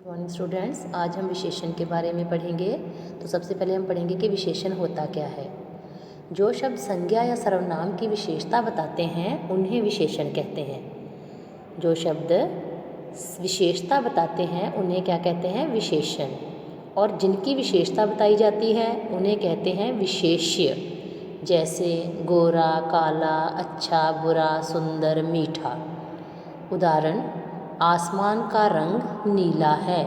Morning students, आज हम विशेषण के बारे में पढ़ेंगे। तो सबसे पहले हम पढ़ेंगे कि विशेषण होता क्या है। जो शब्द संज्ञा या सर्वनाम की विशेषता बताते हैं उन्हें विशेषण कहते हैं। जो शब्द विशेषता बताते हैं उन्हें क्या कहते हैं? विशेषण। और जिनकी विशेषता बताई जाती है उन्हें कहते हैं विशेष्य। जैसे गोरा, काला, अच्छा, बुरा, सुंदर, मीठा। उदाहरण, आसमान का रंग नीला है।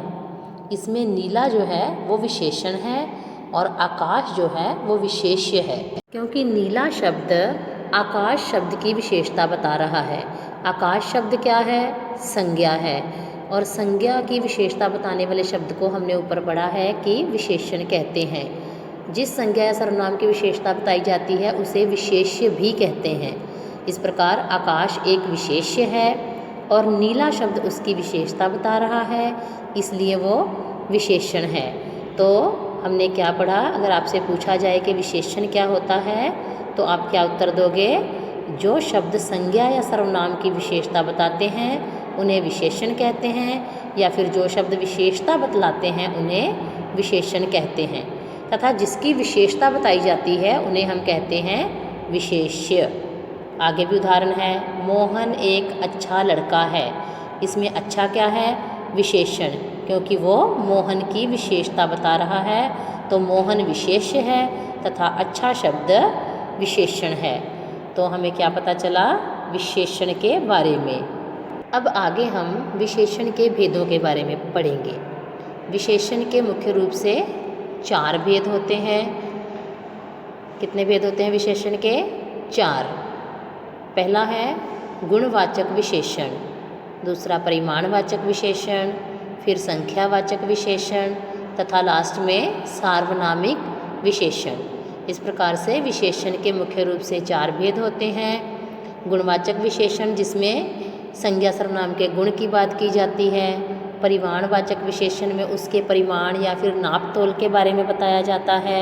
इसमें नीला जो है वो विशेषण है और आकाश जो है वो विशेष्य है, क्योंकि नीला शब्द आकाश शब्द की विशेषता बता रहा है। आकाश शब्द क्या है? संज्ञा है। और संज्ञा की विशेषता बताने वाले शब्द को हमने ऊपर पढ़ा है कि विशेषण कहते हैं। जिस संज्ञा या सर्वनाम की विशेषता बताई जाती है उसे विशेष्य भी कहते हैं। इस प्रकार आकाश एक विशेष्य है और नीला शब्द उसकी विशेषता बता रहा है, इसलिए वो विशेषण है। तो हमने क्या पढ़ा? अगर आपसे पूछा जाए कि विशेषण क्या होता है तो आप क्या उत्तर दोगे? जो शब्द संज्ञा या सर्वनाम की विशेषता बताते हैं उन्हें विशेषण कहते हैं, या फिर जो शब्द विशेषता बतलाते हैं उन्हें विशेषण कहते हैं, तथा जिसकी विशेषता बताई जाती है उन्हें हम कहते हैं विशेष्य। आगे भी उदाहरण है, मोहन एक अच्छा लड़का है। इसमें अच्छा क्या है? विशेषण, क्योंकि वो मोहन की विशेषता बता रहा है, तो मोहन विशेष्य है तथा अच्छा शब्द विशेषण है। तो हमें क्या पता चला विशेषण के बारे में। अब आगे हम विशेषण के भेदों के बारे में पढ़ेंगे। विशेषण के मुख्य रूप से 4 भेद होते हैं। कितने भेद होते हैं विशेषण के? 4। पहला है गुणवाचक विशेषण, दूसरा परिमाणवाचक विशेषण, फिर संख्यावाचक विशेषण तथा लास्ट में सार्वनामिक विशेषण। इस प्रकार से विशेषण के मुख्य रूप से 4 भेद होते हैं। गुणवाचक विशेषण, जिसमें संज्ञा सर्वनाम के गुण की बात की जाती है। परिमाणवाचक विशेषण में उसके परिमाण या फिर नाप तोल के बारे में बताया जाता है।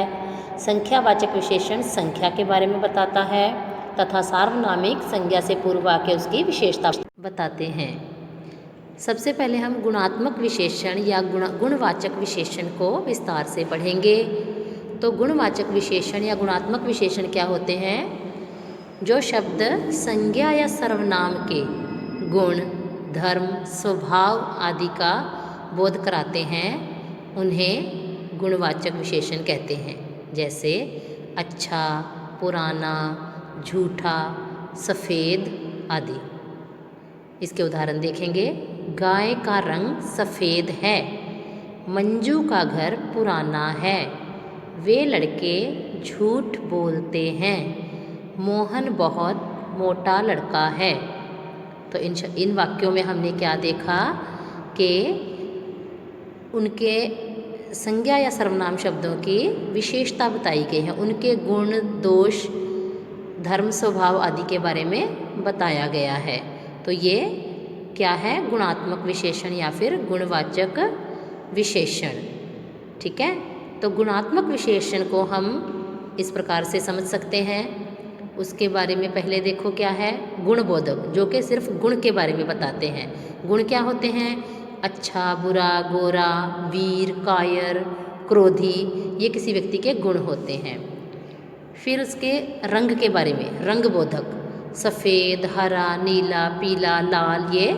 संख्यावाचक विशेषण संख्या के बारे में बताता है तथा सार्वनामिक संज्ञा से पूर्व वाक्य उसकी विशेषता बताते हैं। सबसे पहले हम गुणात्मक विशेषण या गुणवाचक विशेषण को विस्तार से पढ़ेंगे। तो गुणवाचक विशेषण या गुणात्मक विशेषण क्या होते हैं? जो शब्द संज्ञा या सर्वनाम के गुण, धर्म, स्वभाव आदि का बोध कराते हैं उन्हें गुणवाचक विशेषण कहते हैं। जैसे अच्छा, पुराना, झूठा, सफ़ेद आदि। इसके उदाहरण देखेंगे। गाय का रंग सफ़ेद है। मंजू का घर पुराना है। वे लड़के झूठ बोलते हैं। मोहन बहुत मोटा लड़का है। तो इन वाक्यों में हमने क्या देखा कि उनके संज्ञा या सर्वनाम शब्दों की विशेषता बताई गई है, उनके गुण, दोष, धर्म, स्वभाव आदि के बारे में बताया गया है। तो ये क्या है? गुणात्मक विशेषण या फिर गुणवाचक विशेषण। ठीक है। तो गुणात्मक विशेषण को हम इस प्रकार से समझ सकते हैं। उसके बारे में पहले देखो क्या है? गुणबोधक, जो कि सिर्फ गुण के बारे में बताते हैं। गुण क्या होते हैं? अच्छा, बुरा, गोरा, वीर, कायर, क्रोधी, ये किसी व्यक्ति के गुण होते हैं। फिर उसके रंग के बारे में, रंगबोधक, सफ़ेद, हरा, नीला, पीला, लाल, ये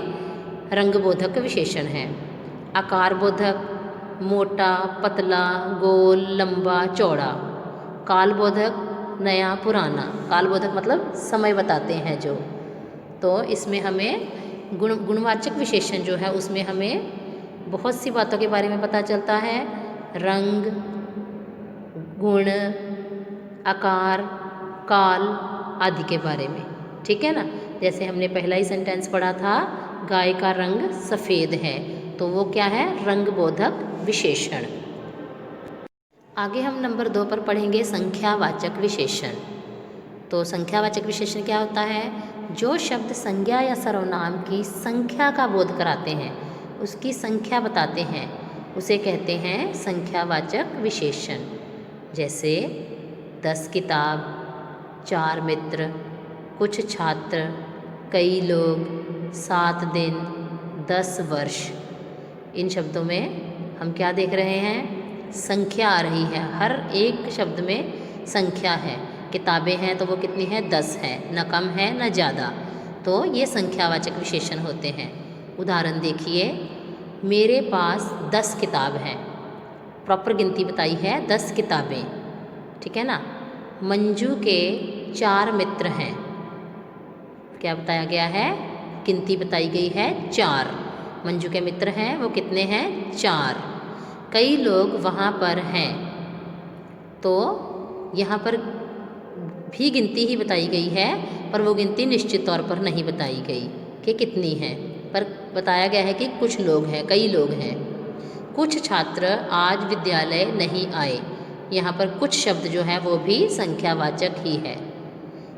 रंगबोधक विशेषण हैं। आकारबोधक, मोटा, पतला, गोल, लंबा, चौड़ा। कालबोधक, नया, पुराना। कालबोधक मतलब समय बताते हैं जो। तो इसमें हमें गुणवाचक विशेषण जो है उसमें हमें बहुत सी बातों के बारे में पता चलता है। रंग, गुण, आकार, काल आदि के बारे में। ठीक है ना। जैसे हमने पहला ही सेंटेंस पढ़ा था, गाय का रंग सफ़ेद है, तो वो क्या है? रंगबोधक विशेषण। आगे हम नंबर 2 पर पढ़ेंगे संख्यावाचक विशेषण। तो संख्यावाचक विशेषण क्या होता है? जो शब्द संज्ञा या सर्वनाम की संख्या का बोध कराते हैं, उसकी संख्या बताते हैं, उसे कहते हैं संख्यावाचक विशेषण। जैसे 10 किताब, 4 मित्र, कुछ छात्र, कई लोग, 7 दिन, 10 वर्ष। इन शब्दों में हम क्या देख रहे हैं, संख्या आ रही है, हर एक शब्द में संख्या है। किताबें हैं तो वो कितनी है, 10 है, न कम है न ज़्यादा, तो ये संख्यावाचक विशेषण होते हैं। उदाहरण देखिए, मेरे पास 10 किताब हैं, प्रॉपर गिनती बताई है 10 किताबें, ठीक है ना। मंजू के 4 मित्र हैं, क्या बताया गया है, गिनती बताई गई है 4। मंजू के मित्र हैं वो कितने हैं, 4। कई लोग वहाँ पर हैं, तो यहाँ पर भी गिनती ही बताई गई है, पर वो गिनती निश्चित तौर पर नहीं बताई गई कि कितनी है, पर बताया गया है कि कुछ लोग हैं, कई लोग हैं। कुछ छात्र आज विद्यालय नहीं आए, यहाँ पर कुछ शब्द जो है वो भी संख्यावाचक ही है।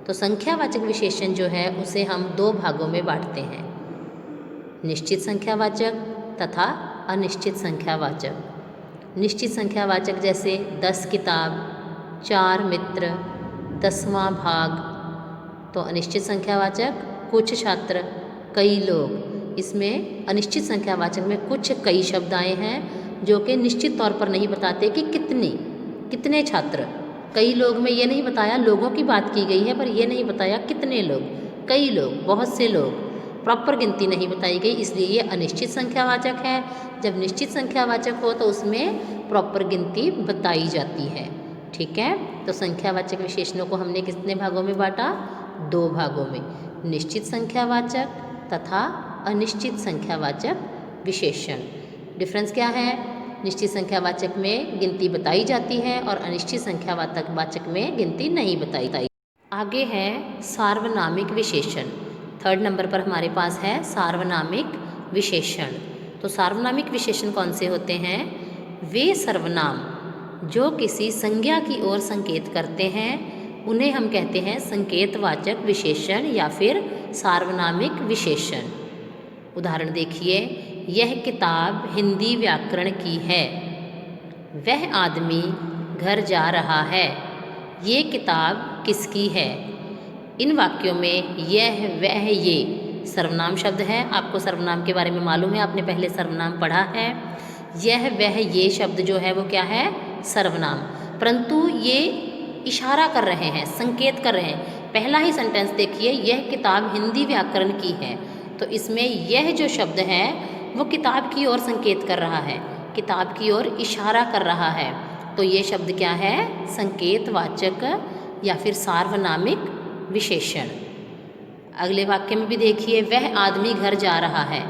तो संख्यावाचक विशेषण जो है उसे हम 2 भागों में बांटते हैं, निश्चित संख्यावाचक तथा अनिश्चित संख्यावाचक। निश्चित संख्यावाचक जैसे 10 किताब, 4 मित्र, 10वां भाग। तो अनिश्चित संख्यावाचक कुछ छात्र, कई लोग। इसमें अनिश्चित संख्यावाचक में कुछ कई शब्द आए हैं जो कि निश्चित तौर पर नहीं बताते कि कितने छात्र। कई लोग में ये नहीं बताया, लोगों की बात की गई है, पर ये नहीं बताया कितने लोग, कई लोग, बहुत से लोग, प्रॉपर गिनती नहीं बताई गई, इसलिए ये अनिश्चित संख्यावाचक है। जब निश्चित संख्यावाचक हो तो उसमें प्रॉपर गिनती बताई जाती है, ठीक है। तो संख्यावाचक विशेषणों को हमने कितने भागों में बांटा, 2 भागों में, निश्चित संख्यावाचक तथा अनिश्चित संख्यावाचक विशेषण। डिफरेंस क्या है, निश्चित संख्यावाचक में गिनती बताई जाती है और अनिश्चित संख्यावाचक में गिनती नहीं बताई। आगे है सार्वनामिक विशेषण। 3rd नंबर पर हमारे पास है सार्वनामिक विशेषण। तो सार्वनामिक विशेषण कौन से होते हैं, वे सर्वनाम जो किसी संज्ञा की ओर संकेत करते हैं उन्हें हम कहते हैं संकेतवाचक विशेषण या फिर सार्वनामिक विशेषण। उदाहरण देखिए, यह किताब हिंदी व्याकरण की है, वह आदमी घर जा रहा है, ये किताब किसकी है। इन वाक्यों में यह, वह, ये सर्वनाम शब्द है। आपको सर्वनाम के बारे में मालूम है, आपने पहले सर्वनाम पढ़ा है। यह, वह, ये शब्द जो है वो क्या है, सर्वनाम, परंतु ये इशारा कर रहे हैं, संकेत कर रहे हैं। पहला ही सेंटेंस देखिए, यह किताब हिंदी व्याकरण की है, तो इसमें यह जो शब्द है वो किताब की ओर संकेत कर रहा है, किताब की ओर इशारा कर रहा है। तो ये शब्द क्या है, संकेतवाचक या फिर सार्वनामिक विशेषण। अगले वाक्य में भी देखिए, वह आदमी घर जा रहा है,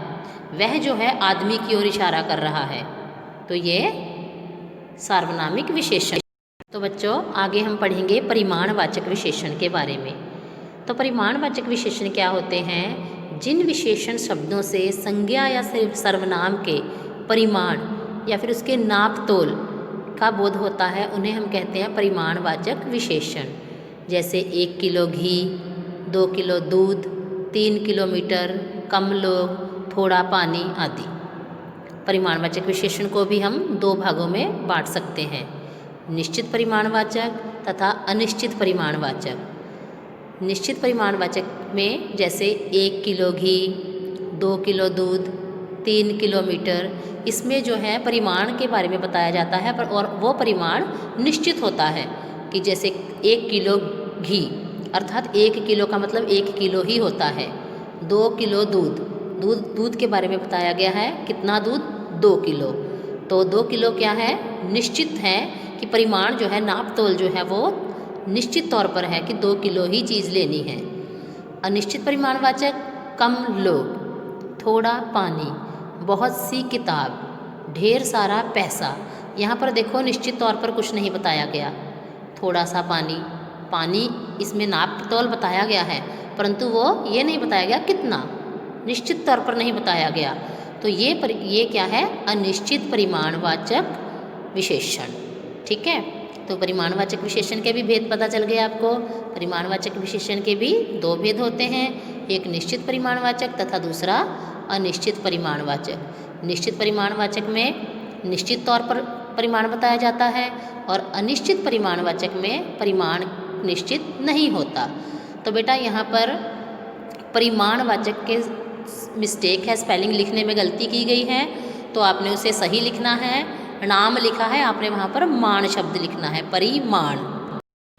वह जो है आदमी की ओर इशारा कर रहा है, तो ये सार्वनामिक विशेषण। तो बच्चों आगे हम पढ़ेंगे परिमाणवाचक विशेषण के बारे में। तो परिमाणवाचक विशेषण क्या होते हैं, जिन विशेषण शब्दों से संज्ञा या सर्वनाम के परिमाण या फिर उसके नाप तोल का बोध होता है उन्हें हम कहते हैं परिमाणवाचक विशेषण। जैसे 1 किलो घी, 2 किलो दूध, 3 किलोमीटर, कम लोग, थोड़ा पानी आदि। परिमाणवाचक विशेषण को भी हम 2 भागों में बांट सकते हैं, निश्चित परिमाणवाचक तथा अनिश्चित परिमाणवाचक। निश्चित परिमाणवाचक में जैसे 1 किलो घी, 2 किलो दूध, 3 किलोमीटर, इसमें जो है परिमाण के बारे में बताया जाता है, पर और वो परिमाण निश्चित होता है कि जैसे 1 किलो घी अर्थात 1 किलो का मतलब 1 किलो ही होता है। 2 किलो दूध के बारे में बताया गया है, कितना दूध, 2 किलो। तो 2 किलो क्या है, निश्चित है कि परिमाण जो है, नाप तोल जो है वो निश्चित तौर पर है कि 2 किलो ही चीज़ लेनी है। अनिश्चित परिमाणवाचक, कम लोग, थोड़ा पानी, बहुत सी किताब, ढेर सारा पैसा। यहाँ पर देखो निश्चित तौर पर कुछ नहीं बताया गया, थोड़ा सा पानी इसमें नाप तोल बताया गया है, परंतु वो ये नहीं बताया गया कितना, निश्चित तौर पर नहीं बताया गया। तो ये क्या है, अनिश्चित परिमाणवाचक विशेषण, ठीक है। तो परिमाणवाचक विशेषण के भी भेद पता चल गया आपको। परिमाणवाचक विशेषण के भी 2 भेद होते हैं, एक निश्चित परिमाणवाचक तथा दूसरा अनिश्चित परिमाणवाचक। निश्चित परिमाणवाचक में निश्चित तौर पर परिमाण बताया जाता है और अनिश्चित परिमाणवाचक में परिमाण निश्चित नहीं होता। तो बेटा यहाँ पर परिमाणवाचक के मिस्टेक है, स्पेलिंग लिखने में गलती की गई है। तो आपने उसे सही लिखना है। नाम लिखा है, आपने वहाँ पर मान शब्द लिखना है, परिमाण।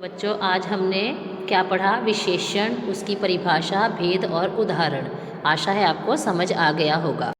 बच्चों आज हमने क्या पढ़ा? विशेषण, उसकी परिभाषा, भेद और उदाहरण। आशा है आपको समझ आ गया होगा।